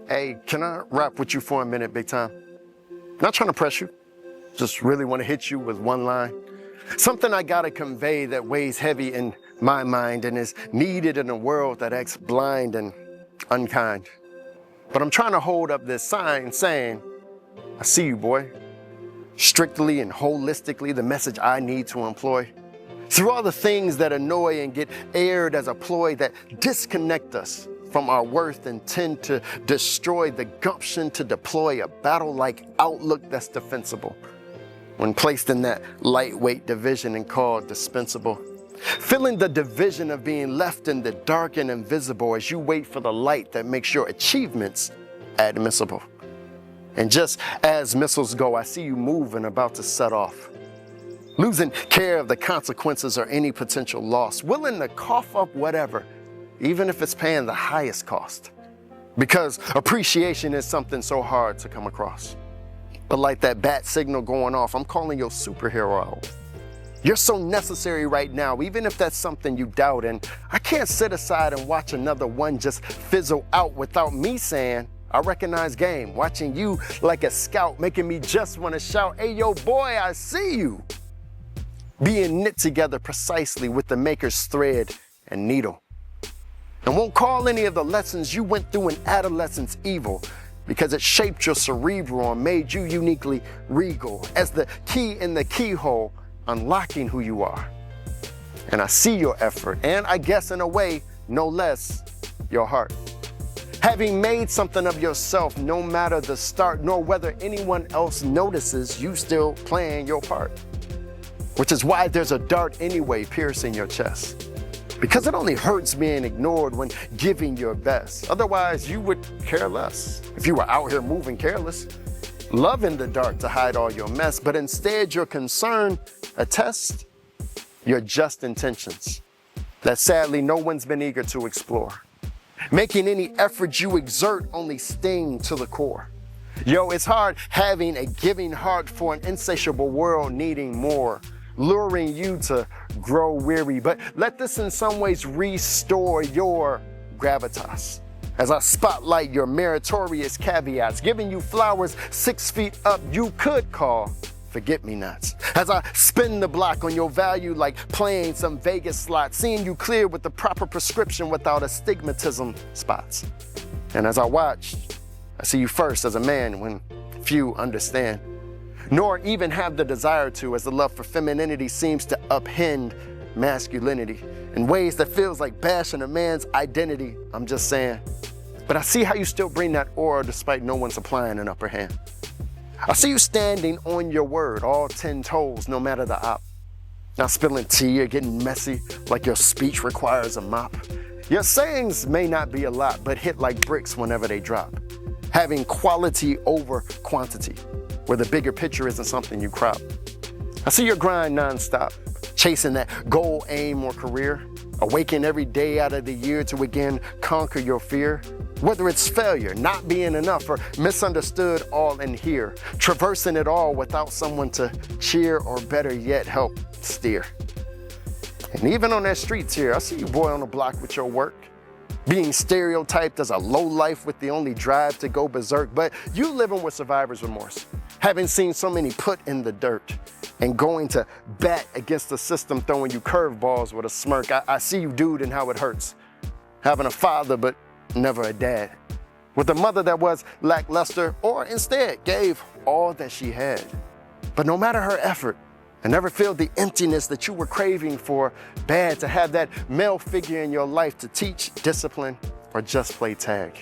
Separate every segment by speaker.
Speaker 1: Hey, can I rap with you for a minute, big time? Not trying to press you, just really want to hit you with one line. Something I gotta convey that weighs heavy in my mind and is needed in a world that acts blind and unkind. But I'm trying to hold up this sign saying, I see you, boy. Strictly and holistically, the message I need to employ. Through all the things that annoy and get aired as a ploy that disconnect us from our worth and tend to destroy the gumption to deploy a battle-like outlook that's defensible when placed in that lightweight division and called dispensable. Feeling the division of being left in the dark and invisible as you wait for the light that makes your achievements admissible. And just as missiles go, I see you moving, about to set off. Losing care of the consequences or any potential loss, willing to cough up whatever, even if it's paying the highest cost. Because appreciation is something so hard to come across. But like that bat signal going off, I'm calling your superhero out. You're so necessary right now, even if that's something you doubt. And I can't sit aside and watch another one just fizzle out without me saying, I recognize game, watching you like a scout, making me just want to shout, hey, yo, boy, I see you. Being knit together precisely with the maker's thread and needle. And won't call any of the lessons you went through in adolescence evil, because it shaped your cerebral and made you uniquely regal as the key in the keyhole, unlocking who you are. And I see your effort, and I guess in a way, no less, your heart. Having made something of yourself, no matter the start, nor whether anyone else notices, you still playing your part. Which is why there's a dart anyway piercing your chest. Because it only hurts being ignored when giving your best. Otherwise, you would care less if you were out here moving careless, loving the dark to hide all your mess, but instead your concern attests your just intentions that sadly no one's been eager to explore. Making any effort you exert only sting to the core. Yo, it's hard having a giving heart for an insatiable world needing more, luring you to grow weary. But let this in some ways restore your gravitas as I spotlight your meritorious caveats, giving you flowers 6 feet up you could call forget-me-nots. As I spin the block on your value like playing some Vegas slot, seeing you clear with the proper prescription without astigmatism spots. And as I watch, I see you first as a man when few understand, nor even have the desire to, as the love for femininity seems to upend masculinity in ways that feels like bashing a man's identity. I'm just saying. But I see how you still bring that aura despite no one supplying an upper hand. I see you standing on your word, all 10 toes, no matter the op. Not spilling tea or getting messy like your speech requires a mop. Your sayings may not be a lot, but hit like bricks whenever they drop. Having quality over quantity, where the bigger picture isn't something you crop. I see your grind nonstop, chasing that goal, aim, or career. Awaken every day out of the year to again conquer your fear. Whether it's failure, not being enough, or misunderstood, all in here. Traversing it all without someone to cheer or better yet help steer. And even on that streets here, I see you boy on the block with your work. Being stereotyped as a lowlife with the only drive to go berserk, but you living with survivor's remorse. Having seen so many put in the dirt and going to bat against the system throwing you curveballs with a smirk. I see you dude and how it hurts. Having a father but never a dad. With a mother that was lackluster or instead gave all that she had. But no matter her effort, I never feel the emptiness that you were craving for. Bad to have that male figure in your life to teach, discipline, or just play tag.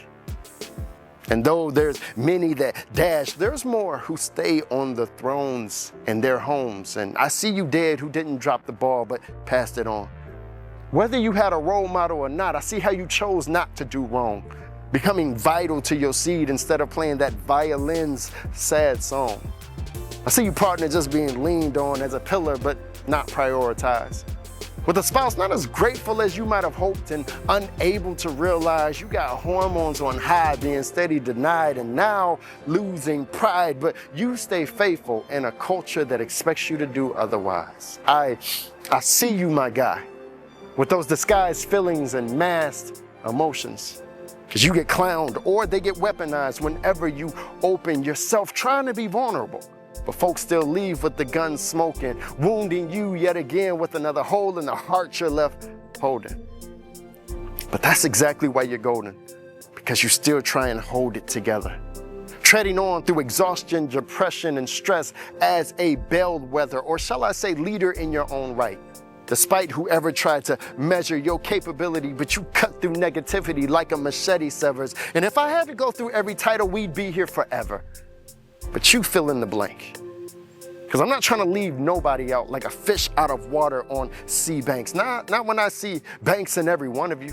Speaker 1: And though there's many that dash, there's more who stay on the thrones in their homes. And I see you dead who didn't drop the ball but passed it on. Whether you had a role model or not, I see how you chose not to do wrong, becoming vital to your seed instead of playing that violin's sad song. I see you partner just being leaned on as a pillar but not prioritized. With a spouse not as grateful as you might have hoped and unable to realize you got hormones on high, being steady denied and now losing pride, but you stay faithful in a culture that expects you to do otherwise. I see you, my guy, with those disguised feelings and masked emotions. Because you get clowned or they get weaponized whenever you open yourself trying to be vulnerable. But folks still leave with the gun smoking, wounding you yet again with another hole in the heart you're left holding. But that's exactly why you're golden, because you still try and hold it together. Treading on through exhaustion, depression, and stress as a bellwether, or shall I say leader in your own right. Despite whoever tried to measure your capability, but you cut through negativity like a machete severs. And if I had to go through every title, we'd be here forever. But you fill in the blank. Because I'm not trying to leave nobody out like a fish out of water on sea banks. Not when I see banks in every one of you.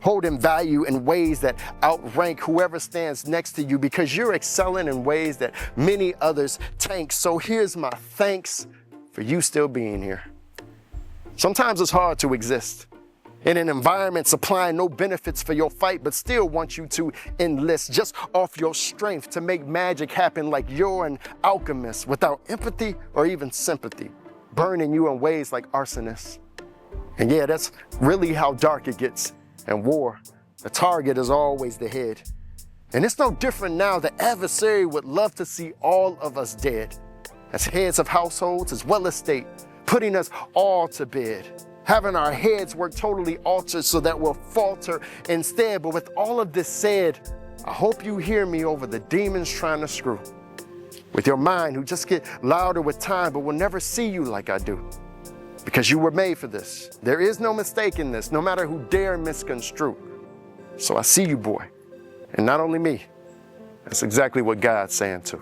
Speaker 1: Holding value in ways that outrank whoever stands next to you because you're excelling in ways that many others tank. So here's my thanks for you still being here. Sometimes it's hard to exist in an environment supplying no benefits for your fight, but still want you to enlist just off your strength to make magic happen like you're an alchemist without empathy or even sympathy, burning you in ways like arsonists. And yeah, that's really how dark it gets. In war, the target is always the head. And it's no different now. The adversary would love to see all of us dead, as heads of households as well as state, putting us all to bed, having our heads work totally altered so that we'll falter instead. But with all of this said, I hope you hear me over the demons trying to screw with your mind, who just get louder with time but will never see you like I do. Because you were made for this. There is no mistake in this, no matter who dare misconstrue. So I see you, boy. And not only me, that's exactly what God's saying too.